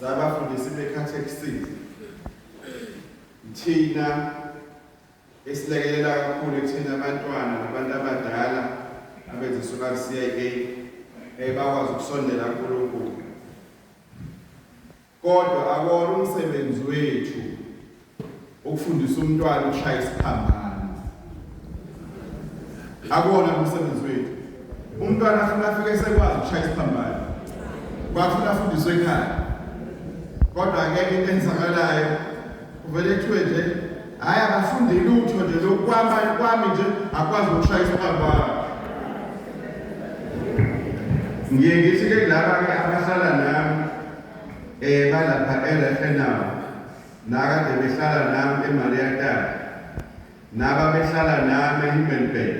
sabafundisi bekhathekisini. Thina esilekelela kakhulu ekuthina abantwana nabantu abadala abezisuka ku-CIA bakwazi ukusondela kuNkulunkulu. Kodwa akona umsebenzi wethu ukufundisa umntwana ukushaya isiphambano. Akona umsebenzi wethu. Umntwana afuna afike esekwazi ukushaya isiphambano. Bafuna afundiswe ekhaya. Kodwa ke into enzakalayo uvele kuthiwe nje hayi abafundi lutho nje lokwami nje akwazi ukushaya isiphambano. Ngiye ngithi ke laba ke abahlala nami balapha eRefenau nakade behlala nami eMariatal naba behlala nami eHimmelberg.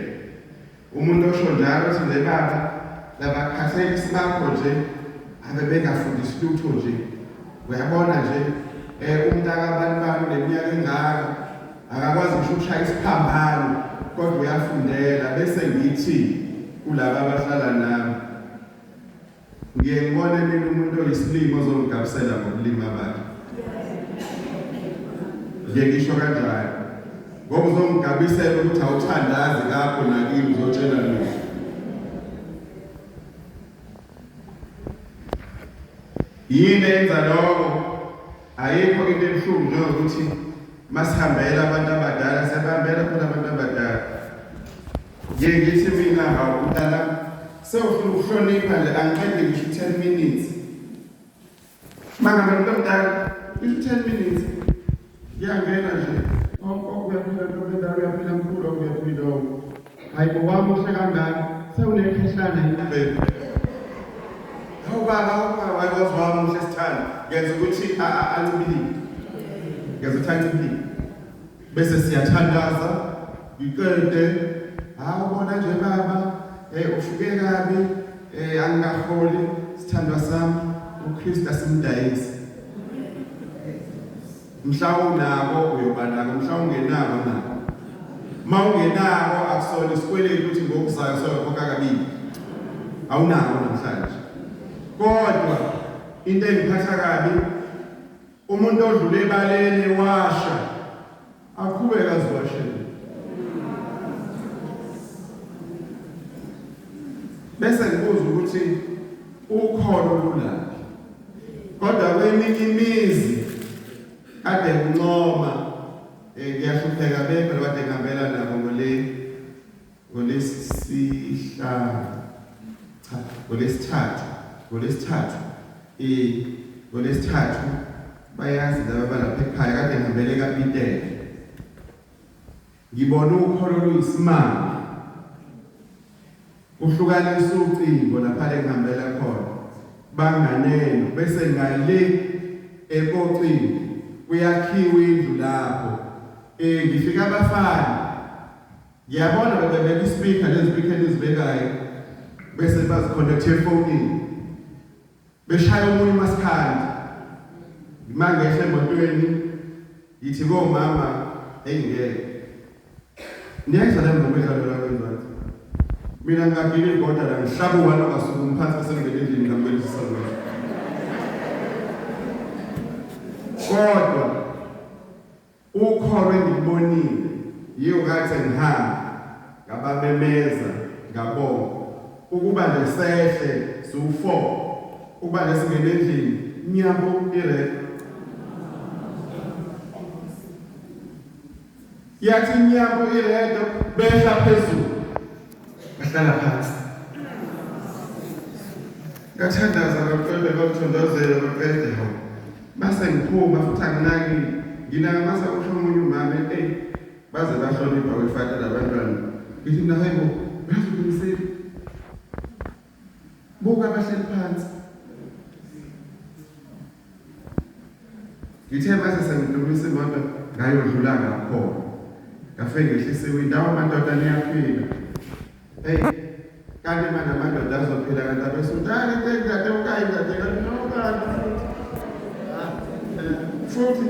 Umuntu osho njalo uthi nje baba laba khathekisi bakho nje abebengafundisi lutho nje. Uyabona nje umntaka abantu leminyaka engaka akakwazi ngisho ukushaya isiphambano kodwa uyafundela bese ngithi kulabo abahlala nami ngiye ngibone mina umuntu oyisilimo ozongigabisela ngokulima bakhe. Ngiye ngisho kanjalo ngoba uzongigabisela ukuthi awuthandazi kapho nakini uzotshela mina. Yini enza lokho? Ayikho into ebuhlungu njengokuthi masihambela abantu abadala siyabambela khona abantu abadala. Ngiye ngithi mina hawu mntana sewufuna ukuhlonipha nje angiqede ngisho 10 minutes. Manga abantu abadala 10 minutes. Ngiyangena nje. Okuyaphila ntombazana uyaphila mkhulu okuyaphila. Hayi bowami uhle kangaka sewunekhehlana yini? Baba wayewazwami uhle sithanda. Ngenza ukuthi angibilike. Ngenza ukuthi angibilike. Bese siyathandaza iqede. Awubona nje baba ufike kabi angingaholi sithandwa sami uKristu asimdayisi. Mhlawumbe nako uyoba nako mhlawumbe ungenako nako. Mawungenako akusona isikweletu ukuthi ngokuzayo soyakhokha kabili. Awunako namhlanje. Kodwa into engiphatha kabi umuntu odlule ebaleni washa aqhubeka aziwashela. Bese ngibuza ukuthi ukholo lulaphi. Kodwa kweminye imizi ade kuncoma ngiyahlupheka bepha kade ngihambela nabo ngolesithathu bayazi laba balapha ekhaya kade ngihambele kaPitele. Ngibona ukholo luyisimanga uhlukanisa ucingo lapha engihambela khona banganeno bese ngale epocingo kuyakhiwa indlu lapho ngifika abafana ngiyabona bebeka ispeaker lezipikha ezibekayo bese baziconnect efonini beshaya umunye masikhandi manje ehle emotweni yithi ko mama engeke niyayidlala ngomedlalo lakwenzayo. Mina ngagile kodwa la ngihlabu walo ngasuka umphathi besengene endlini ngamvelisa lo. Kodwa ukholo engibonile yiyo ngathi ngihamba ngabamemeza ngabonga ukuba lesehle su4 ukuba lesingene endlini nyabo ire yathi nyabo iredo behla phezulu bahlala phansi. Ngathandaza kakhulu bakuthondozela baqede hawo. Base ngiphuma futhi anginaki nginamasa usho umunye umama baze bahlonipha kwefata labantwana. Ngithi mina hayibo bazokunisela. Buka bahleli phansi. Ngithe mase sengidlulisa imoto ngayodlula ngakho. Ngafike ngehlisa iwindawo amadoda niyaphila. Kanti manje amadoda azophila kanti abesutali ngade ukayingade kanti futhi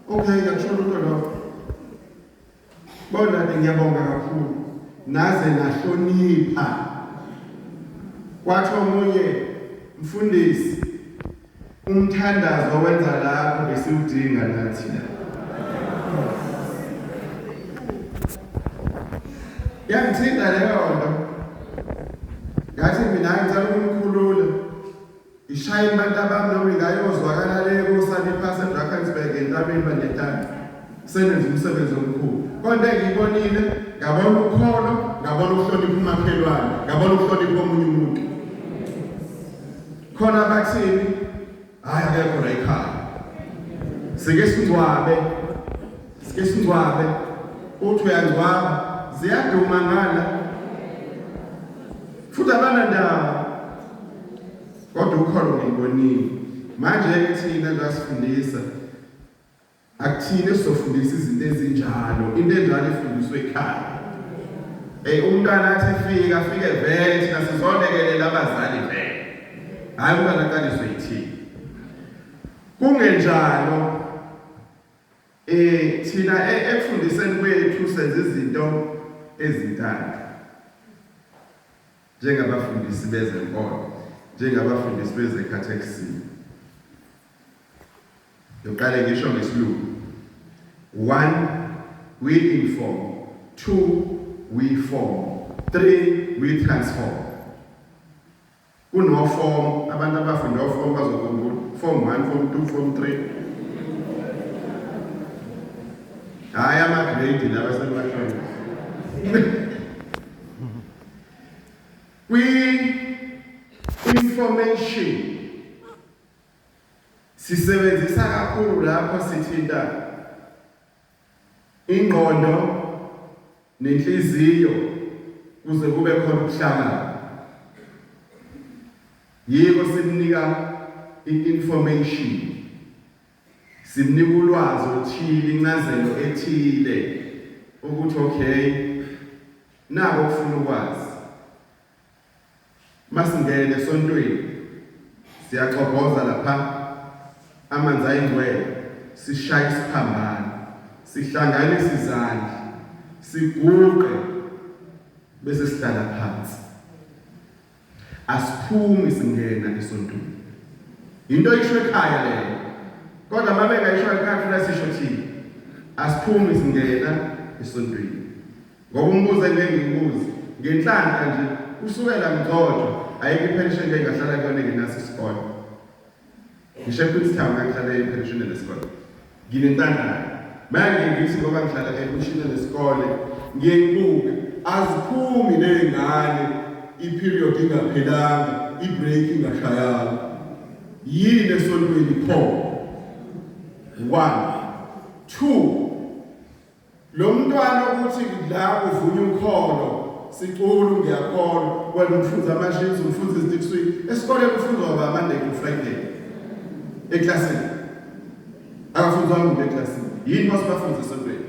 okay ngiyakusho lutho lokho. Bona ngiyabonga kakhulu naze nahlonipha. Kwathi omunye mfundisi umthandazo wenza lapho besiwudinga nathi la. Yangithinta leyo nto. Ngathi mina ngicela ukumkhulula. Ishaye abantu abami noma ingayozwakala le kusani phase eDrakensberg entabeni banetana. Senze umsebenzi omkhulu. Konke engiyibonile, ngabona ukholo, ngabona ukuhlonipha umakhelwane, ngabona ukuhlonipha omunye umuntu. Khona abathini, hayi akekho la ekhaya. Sike singcwabe, uthi uyangcwaba, ziyaduma ngala. Futhi abanandaba. Kodwa ukholo ngibonile. Manje-ke thina ngasifundisa. Akuthini esizofundisa izinto ezinjalo, into enjalo ifundiswe ekhaya. Umntwana athi afike vele thina sizolekelela abazali vele. Hayi umntwana aqaliswe yithini. Kungenjalo thina ekufundiseni kwethu senza izinto ezintathu. Njengabafundisi bezenkolo, njengabafundisi bezekhathekisini. Yoqale ngisho ngesiLungu. 1, we inform. 2, we form. 3, we transform. Kuno form, abantu abafunda form bazokhumbula. Form 1, form 2, form 3. Hayi ama-grade laba sebahlala. Information. Sisebenzisa kakhulu lapho sithinta ingqondo nenhliziyo kuze kube khona ukuhlangana. Yiko simnika i-information. Simnika ulwazi oluthile, incazelo ethile ukuthi okay nako kufuna ukwazi. Masingene esontweni siyaxoboza lapha amanzi ayingcwele, sishaya isiphambano, sihlanganise izandla, siguqe bese sihlala phansi. Asiphumi singena esontweni. Into isho ekhaya leyo. Kodwa uma bengayisho ekhaya futhi sisho thina. Asiphumi singena esontweni. Ngoba umbuzo engiyikubuza, ngenhlanhla nje kusukela mgcojo ayikho ipension engahlala kuyona ngenaso isikole. Ngisho Queenstown ngihlala epension nesikole. Nginentandane. Manje ngithi ngoba ngihlala epension nesikole, ngiyibuka aziphumi lezingane iperiod ingaphelanga, ibreak ingashayanga. Yini esontweni pho? 1, 2. Lo mntwana ukuthi la kuvunywa ukholo, sicula ngiyakholwa, wena umfuza amashins, umfuza izitiswini. Esikoleni ufundwa ba Monday to Friday. Eklasini. Akafundwa ngumuntu eklasini. Yini masibafunza esontweni?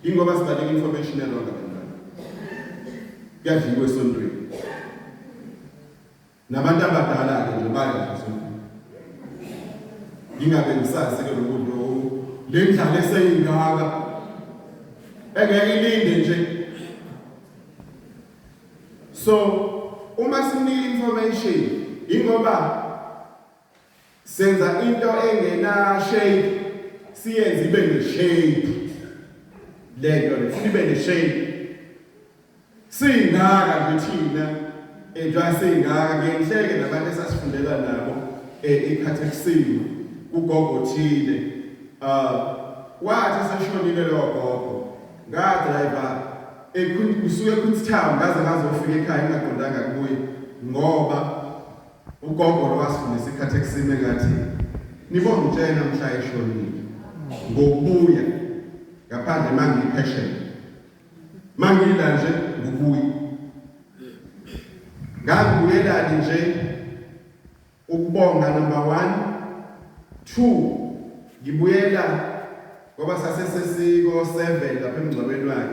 Ingoba sibanika information yalona abantwana. Kuyadliwa esontweni. Nabantu abadala ke nje baya esontweni. Ingabe ngisazi ke lokuthi le ndlala eseyingaka engeke ilinde nje. So uma sinika information ingoba senza into engena shape siyenze ibe ne-shape. Lento le ibe ne-shape. Singaka nje thina enjoy singaka ngihleke nabantu esasifundela nabo ekhathekisini ugogo thile. Wathi seshonile lo gogo ngadriver kusuke kuTown ngazofika ekhaya ngaqondanga kuye ngoba ugogo lo wasifundisa ikhathekisini ngathi nibonge umtshela namhla eshonile ngokubuya ngaphandle mangiyipassion mangila nje ngokubuya ngabuyela nje ukubonga number 1 2 ngibuyela ngoba sasesesiko 7 lapha emgcwabeni wakhe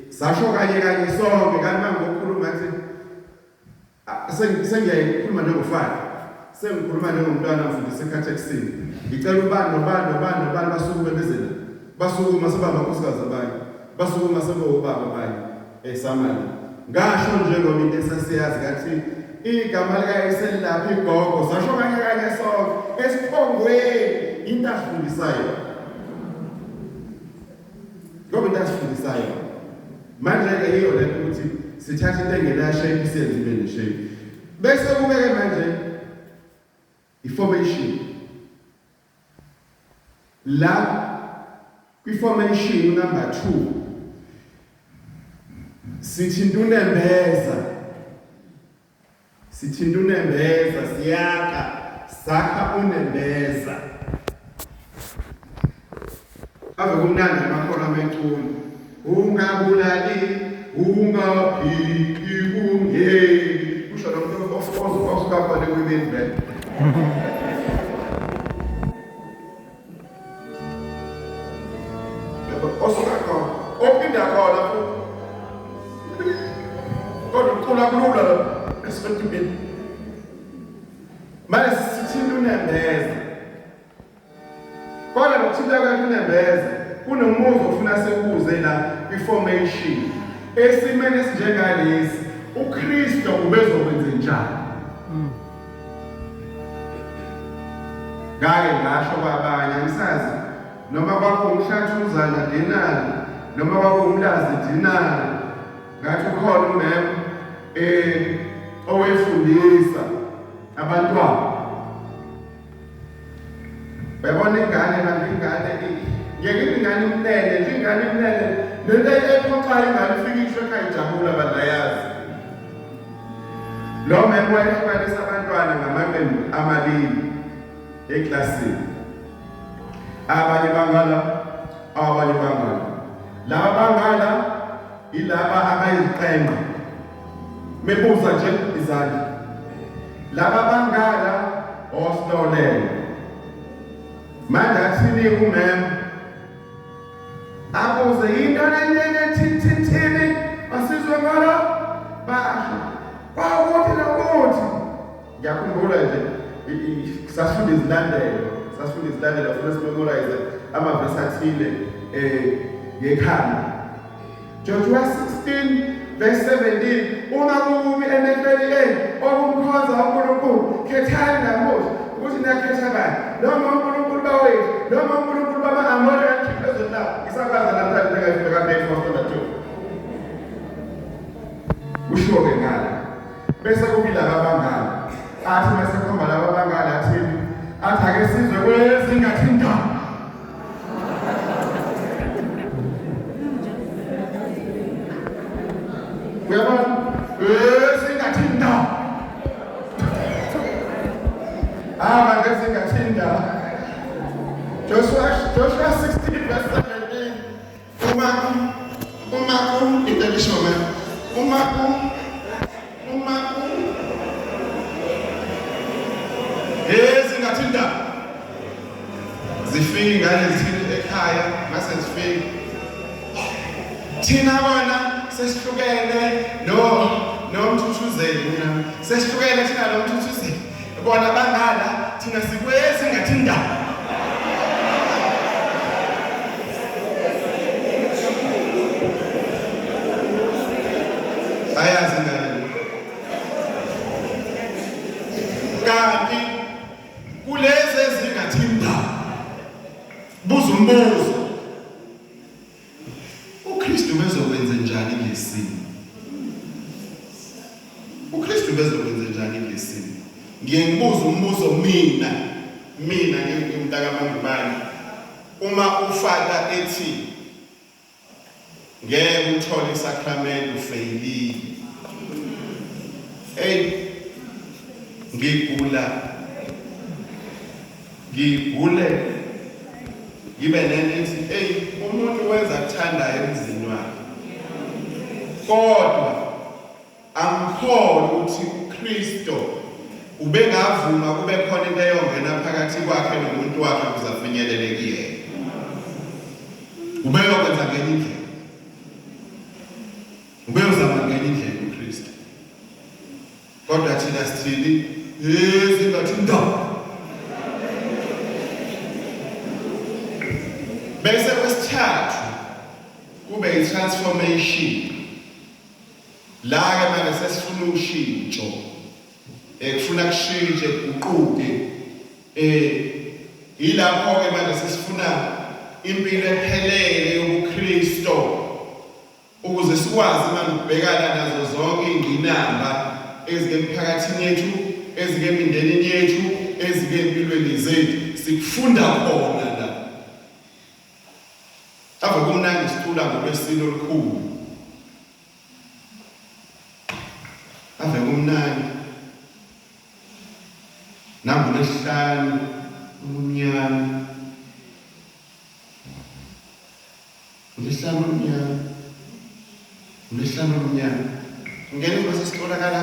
sasho kanye sonke kanti mangokhuluma ngathi sengiyayikhuluma njengofana sengikhuluma njengomntwana mfundisi ekhathekisini ngicela ubani basukume bezela basukuma sebaba nkosikazi abanye basukuma sebobaba abanye samali ngasho nje ngoba into esasiyazi ngathi igama lika eselapha igogo sasho kanye sonke engqondweni into asifundisayo. Ngoba into asifundisayo. Manje-ke yiyo le nto ukuthi sithatha into engena-shape siyenze ibe ne-shape. Bese kube-ke manje i-formation. La kwi-formation number 2 sithinta unembeza sakha unembeza. Ave kumnandi amakhono ameculu. Ungabulali, ungaphiki, ungeli. Kusho lo muntu osuka khona kwibindle. Osuka khona, ophinda khona futhi. Kodwa ucula kulula esifundweni. Manje sithinta unembeza. Kodwa lokuthinta kwakhe unembeza kunomuzi ofuna sekuze la kwi-formation. Esimene esinjengalesi, uKristu ubezokwenza njani? Ngake ngasho kwabanye angisazi noma kwakuwumhlathuzana dinari noma kwakuwumlazi dinari. Ngathi ukhona umem owefundisa abantwana. Bayabona ingane ngeke ingane imnene, nje ingane imnene lento ephoxayo ingane ifika isho ekhaya ijabula badayazi. Lo mem wayehlukanisa abantwana ngamaqembu amabili eklasini. Abanye bangala. Laba bangala ilaba abayiqembu. Mebuza nje izandla. Laba bangala osilolele. Manje athini umem abuze into thithini asizwe ngalo basho ukuthi nokuthi ngiyakhumbula nje sasifunda izilandelo futhi memorize amavesi athile ngekhaya. Joshua 16 verse 17 uma kumi emehlweni okumkhonza uNkulunkulu khethani namuhla ukuthi nakhetha bani noma uNkulunkulu bawethu noma uNkulunkulu bama-Amori akhiphezulu lapho isakwazi namhlanje ngeke kabheki ngoSonto 2 usho-ke ngala bese kubila abangala athi mase khomba laba abangala athini athi ake sizwe kwezingathi ndaba uyabona ezingathi ndaba ngezingathi ndaba. Joshua 16 verse 17 umakum intelishome umakum ezingathi ndaba zifike ngale zithini ekhaya mase zifike thina bona sesihlukene nomthuthuzeli mina sesihlukene thina nomthuthuzeli bona bangala thina sikwezi ngathi ndaba. Ayazi ngani kanti kulezi ezingathi ndaba buza umbuzo uKristu bezokwenza njani ngesimo? uKristu bezokwenza njani ngesimo? Ngiye ngibuza umbuzo mina ngimntaka mangubani uma ufaka ethi ngeke uthole isakramento ufeyilile. Ngigule ngibe nenithi umuntu wenza kuthandayo emzini wakhe kodwa angikholwa ukuthi uKristu ubengavuma kube khona into eyongena phakathi kwakhe nomuntu wakhe kuzafinyelele kuyena. Ubeyokwenza ngenye indlela. Ubeyozama ngenye indlela uKristu. Kodwa thina sithini ezingathi ndaba. Bese kwesithathu kube i-transformation. La-ke manje sesifuna ushintsho. Kufuna kushintshe kuquke Yilapho-ke manje sesifuna impilo ephelele yobuKristu ukuze sikwazi manje ukubhekana nazo zonke iy'ngqinamba ezike emphakathini yethu, ezike emindenini yethu, ezike empilweni zethu. Sikufunda khona la. Ave kumnandi sicula ngoLwesilo olukhulu. Ave kumnandi. Nambu lesihlanu umnyama. Ulesihlanu umnyama. Ulesihlanu umnyama. Ngene bese sitholakala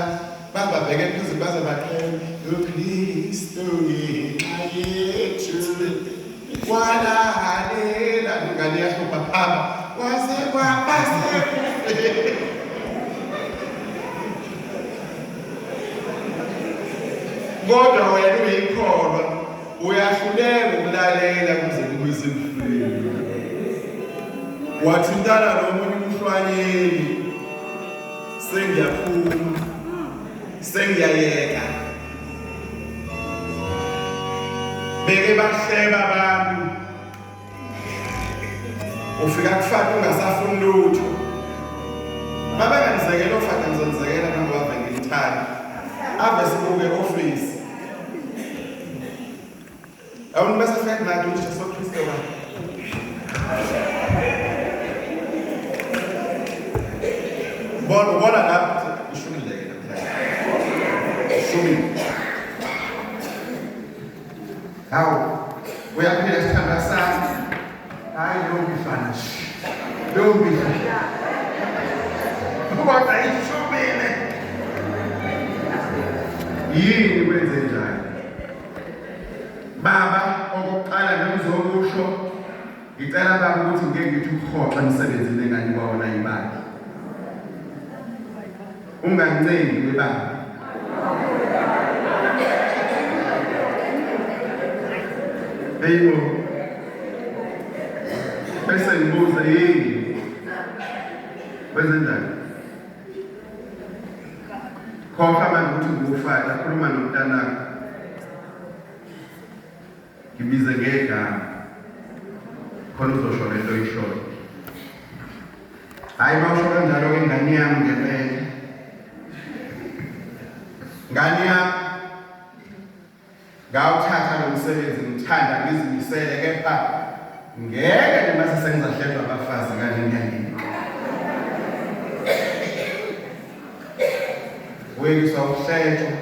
bababheke phezulu baze baqhele uKristu yethu wala halela ngane yahlupa phaba wase kwabase. Kodwa wena uyikholwa uyahluleka ukulalela kuze kube semfuleni. Wathintana nomunye umhlwanyeli, sengiyaphuma, sengiyayeka. Beke bahleba abantu, ufika kufaka ungasafuni lutho. Babenganizekela ofaka ngizonizekela noma bave ngilithanda. Ave sibuke office. Awuni bese fake nathi uJesu Kristu wa. Bona lapha ishumileke namhlanje. Shumi. Hawu, uyaphila isithanda sami. Hayi lo mfana. Lo mfana. Kuba ayishumile. Yini kwenze njani? Baba okokuqala ngizokusho ngicela baba ukuthi ngeke ngithi ukhoxa emsebenzini engani kwawona imali. Ungancengi baba. Eyo. Bese ngibuza yini? Kwenze njani? Khokha manje ukuthi ngufaka khuluma nomntanakho. Ngibize ngegama. Khona uzosho lento oyishoyo. Hayi mawusho kanjalo ke ngani yami ngempela. Ngani yami ngawuthatha lo msebenzi ngithanda ngizimisele kepha ngeke mase sengizahlelwa abafazi kanje enyangeni. Wekiswa ukuhletshwa.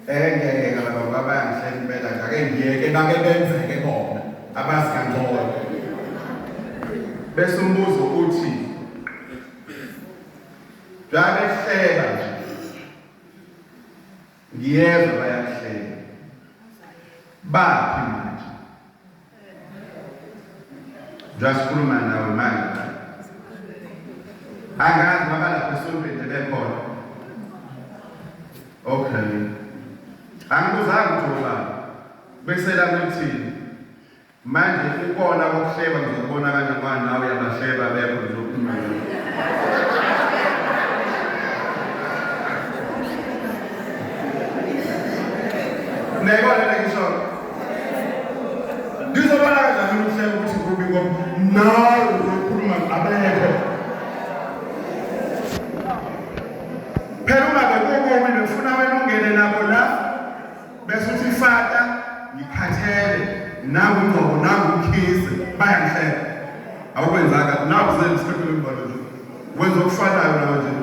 Ngeke laba babayangihlela impela ngake ngiyeke nake benzeke bona abazi kangcono. Bese umbuzo uthi Jabehleba nje. Ngiyezwa bayahleba. Baphi manje? Jasikhuluma nawe manje. Angazi baba lapho esontweni bekhona. Okay. Angibuzanga ukuthi baba. Bese la ngithini? Manje ukona kokuhleba ngizobona kanjani nawe yabahleba bepho ngizokhuluma nawe. Nebona ngisho. Ngizobona kanjani ukuhleba ukuthi kubi ngoba nawe uzokhuluma abekho. Phela uma bekukomi befuna wena ungene nabo la bese uthi fata ngikhathele nawe ngoba nawe ukhisi bayangihlela. Awukwenzanga nawe uzenza isikhathi lembalo nje. Wenza okufanayo nawe nje.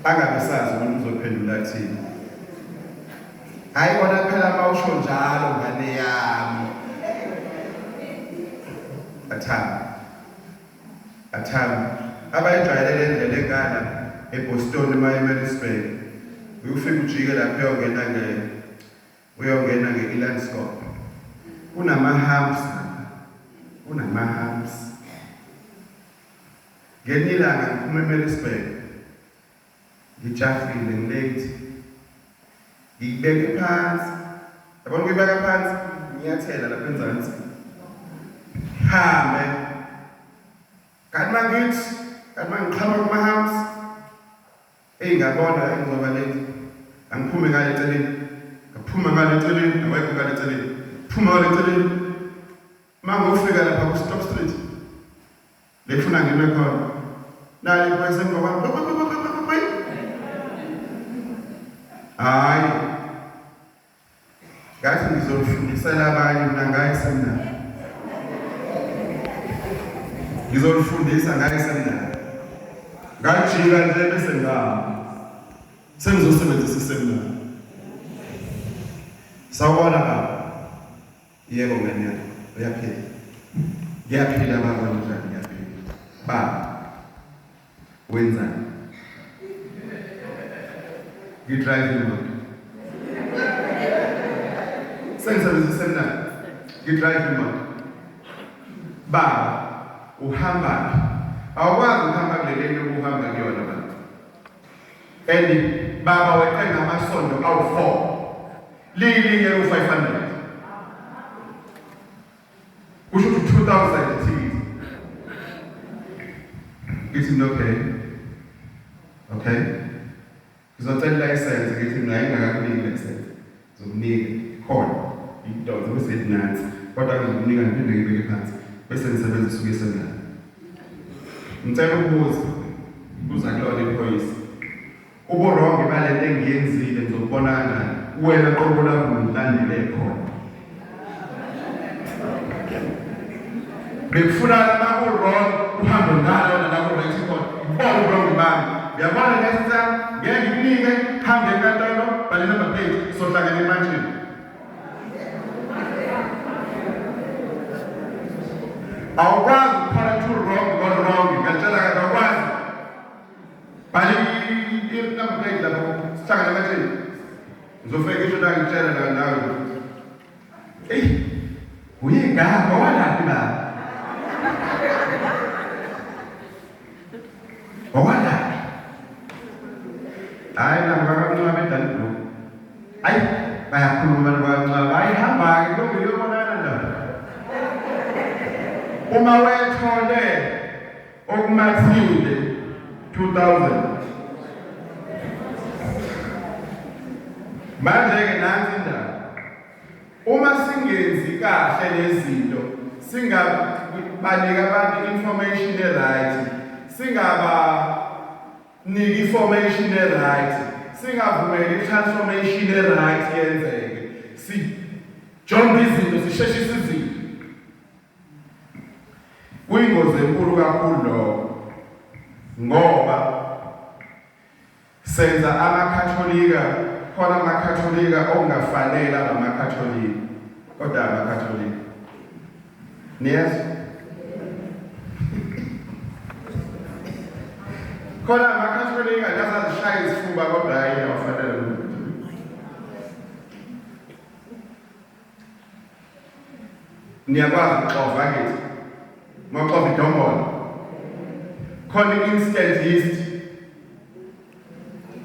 Angabesazi ukuthi uzophendula thini. Hayi wona phela mawusho njalo ngane yami. Athami. Abayijwayele lendlela enkana eBoston eMaritzburg. Uyufika ujike lapha uyongena ngeIlandscope. Kunama-humps. Ngenilanga ngiphuma eMaritzburg. Ngijafile ngilate. Ngibeke phansi. Yabona ngibeka phansi ngiyathela lapha enzansi. Hambe. Kanti mangiqhamuka kuma-humps ngiyabona ngizoba late. Angiphume ngale eceleni. Ngaphuma ngale eceleni, awekho ngale eceleni. Phuma ngale eceleni. Mangofika lapha ku Stop Street. Lefuna ngime khona. Naye kwese ngoba hayi. Ngathi ngizolifundisela abanye mina ngaye seminari. Ngizolifundisa ngaye seminari. Ngajika nje bese ngihamba. Sengizosebenzisa iseminari. Sawubona baba. Yebo ngani yami. Uyaphila. Ngiyaphila baba njani ngiyaphila. Baba. Wenzani? Ngidrive imoto. Sengizosebenzisa iseminari. Ngidrive imoto. Baba. Uhamba awukwazi ukuhamba kuleli ukuhamba kuyona bantu baba weqe ngamasondo awu4 lilinye u500 kusho ukuthi 2000 tickets it's okay ngizocela license ngithi mina ingakakunika license zokunika khona into zokusebenza kodwa ngizokunika ngiphinde ngibeke phansi bese ngisebenzisa ukuyisebenza. Ngicela ukubuza kulona iphoyisa. Uburongo balento engiyenzile ngizobona kanjani? Wena qobo lakho ngilandele khona. Bekufuna la urongo uhambe ngalo la right khona. Ubona urongo bami. Ngiyabona ngesitha ngeke nginike hambe enkantolo bale number plate sohlangene emanjini. Awukwazi ukuphala wrong ngiyatshela kahle awukwazi bali number plate lapho sihlangana emanjini ngizofika isho la ngitshela la nawe uyingaba walaphi la walaphi hayi nabakancwa bedaliblo hayi bayakhuluma nabancwa bayihamba-ke lokhu yobonana ndaba uma wethole okumathile 2000 manje-ke nansi indaba uma singenzi kahle lezinto singabaniki abantu information e-right singabaniki information e-right singavumeli i-transformation e-right yenzeke sijonge izinto sisheshise izinto kuyingozi enkulu kakhulu lokho ngoba senza amakatholika khona amakatholika ongafanele abamakatholika kodwa amakatholika niyezwa khona amakatholika azishaya isifuba kodwa hayi awafanele niyakwazi ukuxova kithi Makofi Dombolo. Calling instant yeast.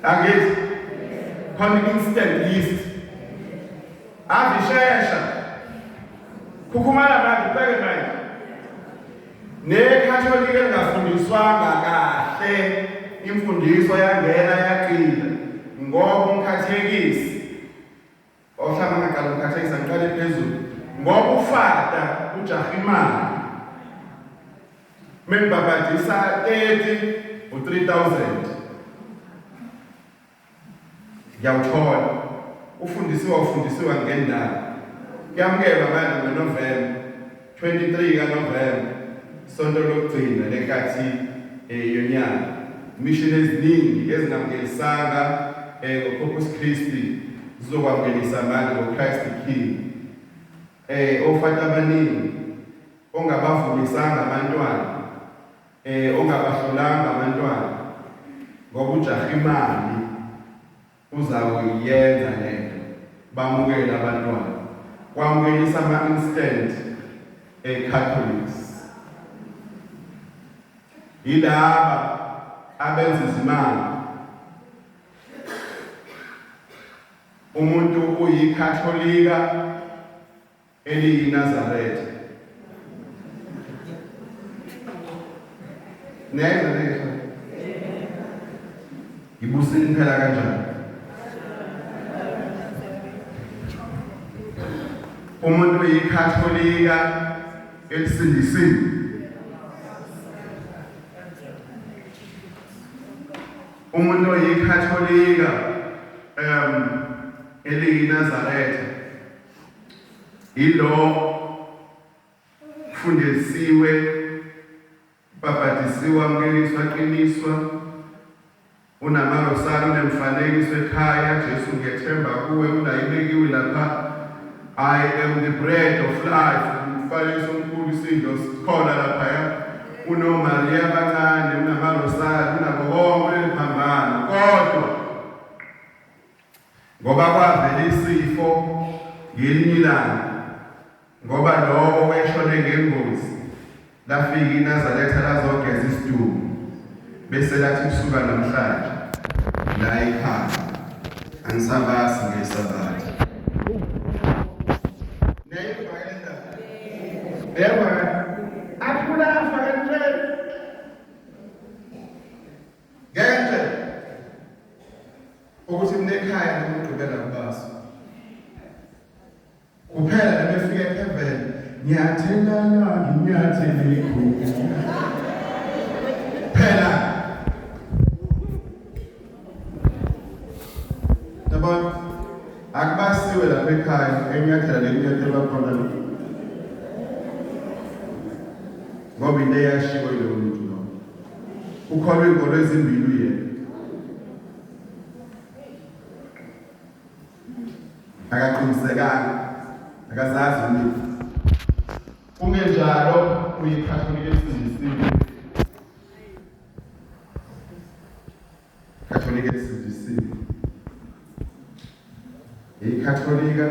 Again. Calling instant yeast. Avishesha. Kukumala manje pheke manje. Nekatholika engafundiswanga kahle imfundiso yangena yaqila ngoba umkhathekisi ohlangana ngalo umkhathekisi angiqale phezulu ngoba ufada ujahimani membabadisa 30 or 3000 ngiyawuthola ufundisiwa ngendaba kuyamukela manje ngoNovember 23 kaNovember sonto lokugcina lenkathi yonyaka mission eziningi ezingamukelisanga ngoCorpus Christi zizokwamukelisa manje ngoChrist the King ofata abaningi ongabavulisanga abantwana ongabahlolanga abantwana ngoba ujaha imali uzawuyenza lento bamukela abantwana kwamukelisa ama-instant Catholics yilaba abenza izimali umuntu uyikatholika eliyiNazaretha neza Ngibuseni phela kanjani? Umuntu oyikhatholika elisindisiwe. Umuntu oyikhatholika eliyiNazaretha ilo fundisiwe, babhadisiwe, amukeliswa, aqiniswa, unamarosana, unemfanekiso ekhaya, Jesu ngiyethemba kuwe, unayibekiwe lapha. I am the bread of life. Umfanekiso omkhulu, isidlo sikhona laphaya. UnoMaria abancane, unamarosana, unabo konke eliphambana. Kodwa ngoba kwavela isifo ngelinye ilanga, ngoba lowo weshone ngengozi, lafika iNazaretha lazogeza isidumbu, bese lathi kusuka namhlanje la ekhaya angisabasi ngesabatha. Ever akula afakele ngeke ukuthi mina ekhaya ngigqibela kubasa kuphela nabefika eheaven ngiyathelana nginyathele ikhulu phela nabo akubasiwe lapha ekhaya enyathela lenyathelo bakhona ngoba into eyashiwo yilowo muntu lo ukholwa inkolo ezimbili uyena akaqinisekanga akazazi umuntu kungenjalo uyikhatholika elisindisiwe katholika elisindisiwe ikhatholika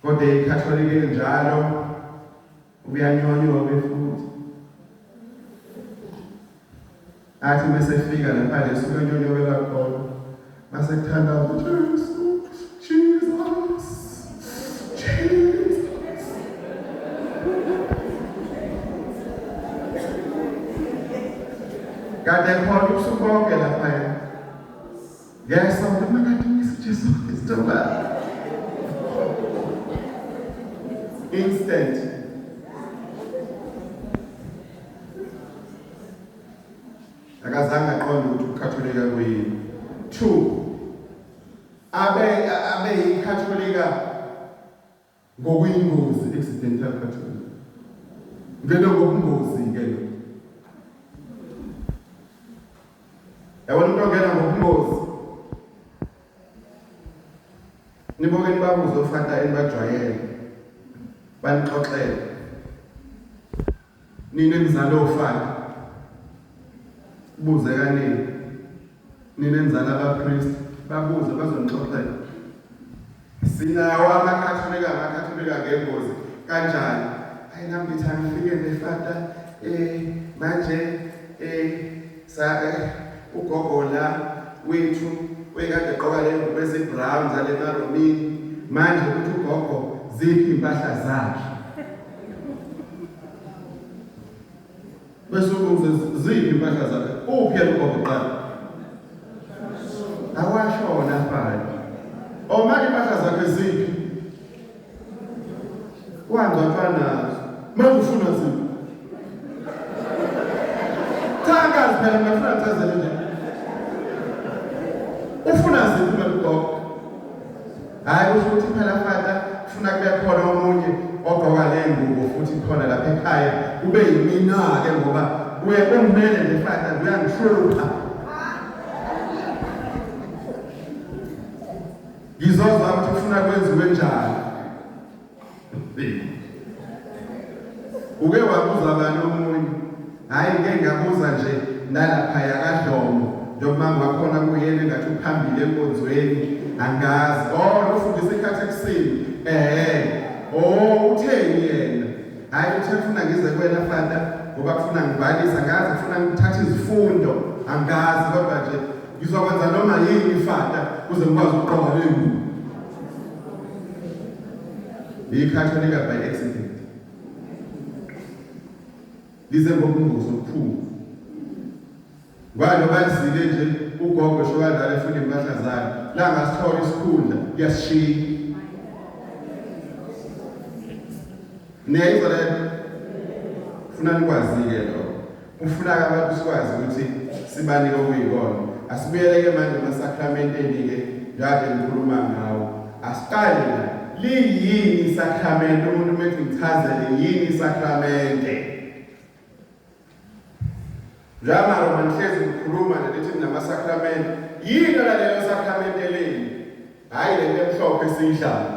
kodwa ikhatholika enjalo uyanyonywa befuthi athi mesefika lapha lesuka nyonyowela khona masekuthanda ukuthi kade khona ubusuku bonke laphaya ngiyasonda makade Jesu Kristu instant akazange aqonde ukuthi ukukhatholika kuyini. 2 abe yikhatholika ngokuyingozi, accidental catholic. Ngelo ngobungozi ngelo. Yabona umuntu ongena ngobungozi. Niboke nibabuzo ufanta enibajwayele. Banixoxele. Nini nizalo ufanta. Buze kanini. Nini nizala abapriest. Babuze bazonixoxela. Sinawo amakhatholika ngengozi kanjani? Hayi nami ngithi angifike ngefanta manje ugogola wethu wekade gqoka le ngubo ezibrown zale maromini manje ukuthi ugogo ziphi impahla zakhe bese ubuze ziphi impahla zakhe uphi ugogo qala awashona phela omali impahla zakhe ziphi wangcwatshana manje ufuna ziphi Tangazi phela ngafuna ngicazele nje. Ufuna ziphi ugogo? Hayi kusho ukuthi phela fata ufuna kube khona omunye ogqoka le ngubo futhi khona lapha ekhaya kube yimina ke ngoba ungimele nje fata uyangihlupha. Ngizozwa ukuthi ufuna kwenziwe njani. Uke wabuza abantu omunye hayi ngeke ngabuza nje nalapha yakadlomo njengoba ngakhona kuyena engathi uphambili enkonzweni angazi ufundisa ikhathi ekuseni utheni yena hayi uthe ufuna ngize kwena fata ngoba kufuna ngibalisa ngazi ufuna ngithathe izifundo angazi kodwa nje ngizokwenza noma yini fata kuze ngikwazi ukuqoqa le ngubo ikhatholika by accident lize ngobungozi obukhulu Ngoba lizile nje ugogo shokadala efuna impahla zakhe. La ngasithola isikhundla kuyasishiya. Niyayizwa le? Ufuna nikwazi-ke lokho. Ufuna-ke abantu sikwazi ukuthi sibanike okuyikona. Asibuyeleke manje emasakramenteni-ke kade ngikhuluma ngawo. Asiqale la. Liyini isakramento? Umuntu methi ngichazele yini isakramente? Njalo manihlezi ngikhuluma nelithi namasakramente. Yini lelo sakramente leli? Hayi lento emhlophe esiyidlayo.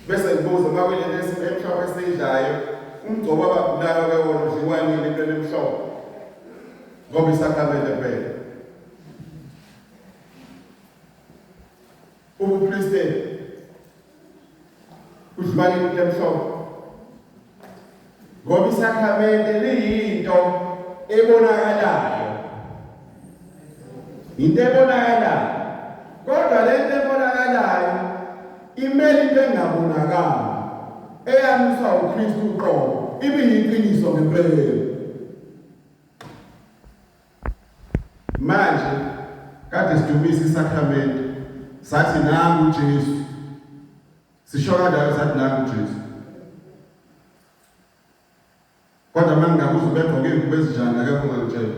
Bese ngibuza uma kuyilento emhlophe esiyidlayo, umgcobo ababulayo bewona udliwanile into emhlophe. Ngoba isakramente phela. Ubupriest udliwanile into emhlophe. Ngoba isakramente liyinto ebonakalayo. Into ebonakalayo. Kodwa lento ebonakalayo imele into engabonakali. Eyamiswa uKristu uqobo. Ibiyiqiniso ngempela. Manje kade sidumisa isakramente. Sathi nangu uJesu. Sisho kanjalo sathi nangu uJesu. Kodwa mangabuza ubegqoke ingubo ezinjani akekho ongakutshela.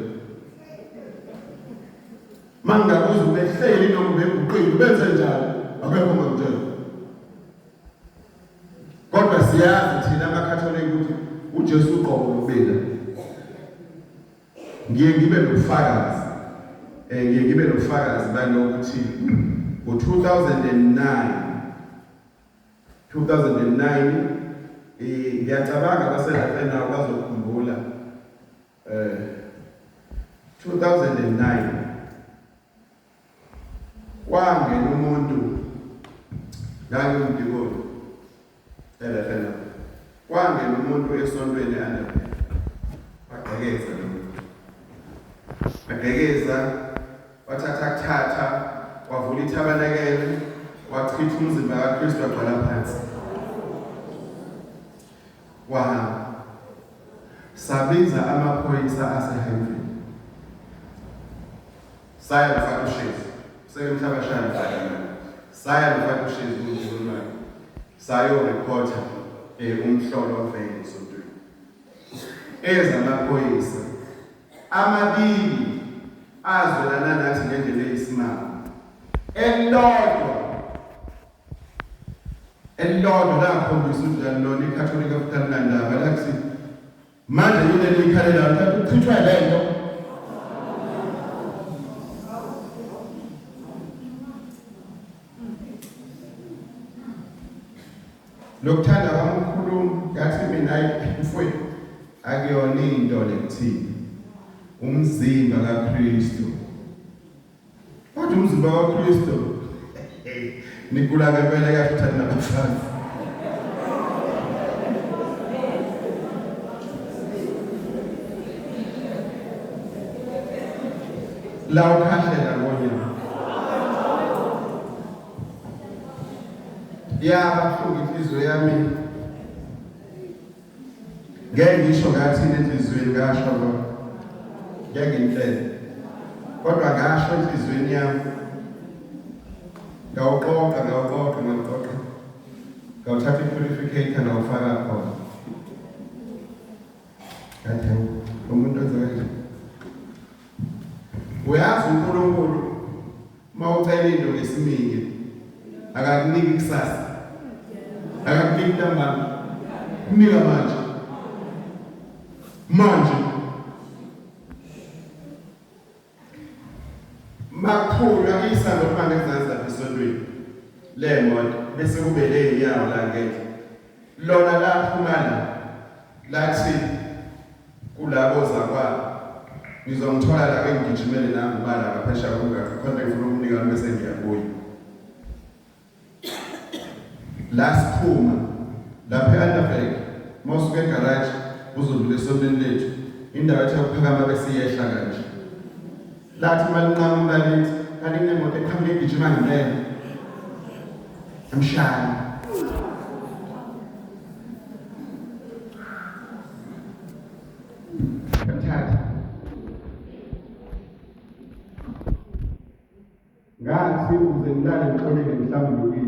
Mangabuza ubehleli noma ubeguqile benze njani akekho ongakutshela. Kodwa siyazi thina amakatholika ukuthi uJesu uqobo lobela. Ngiye ngibe nobufakazi. Ngiye ngibe nobufakazi balokuthi ngo-2009 ngiyacabanga abaselapha nawo bazokukhumbula 2009 kwangena umuntu ngangimdikoni elapha kwangena umuntu esontweni alapha wagqekeza lo wagqekeza wathatha wavula ithabanakele wachitha umzimba kaKristu wagcwala phansi. Wahamba sabiza amaphoyisa aseHeaven. Saya lufaka ushezi. Sekemhlabashana mhlabana. Saya lufaka ushezi kuNkulunkulu. Sayo reporta umhlolo ovele esontweni. Eza amaphoyisa amabili azwelana nathi ngendlela eyisimanga. Elilodwa lakhombisa ukuthi lona iKhatholika futhi ndaba lakuthi manje yile likhalela ukuthi uchithwa lento lokuthanda kwamkhulumo ngathi mina mfowethu akuyona into lekuthini umzimba kaKristu. Kodwa umzimba kaKristu nikula ngempela kahle thina nabafazi. La ukhahlela ngonyama. Yabahlungu inhliziyo yami. Ngeke ngisho ngathi enhliziyweni ngasho lo. Ngeke ngimhlele. Kodwa ngasho enhliziyweni yami. Ngawuqoqa. Ngawuthatha i-purificator ngawufaka khona. Ngathi umuntu ozokwenza. Uyazi uNkulunkulu mawucela into ngesiminye akakuniki kusasa. Akakuniki ntambama. Kunika manje. Makhulwa isando manje ngizanza esontweni. Le moto bese kube le yawo la ngeke. Lona laphumana lathi kulabo zakwa ngizomthola la engijimele nami ubala ngaphesha kungathi khona ngifuna ukunika bese ngiyabuya. Last phuma lapha eAnderberg mawusuke egarage uzodlula esontweni lethu indawo ethi ukuphakama bese iyehla kanje. Lathi malinqamula lithi kanti kunemoto eqhamuke igijima ngempela. Amshaya. Kamthatha. ukuze ngilale ngixoleke mhlawumbe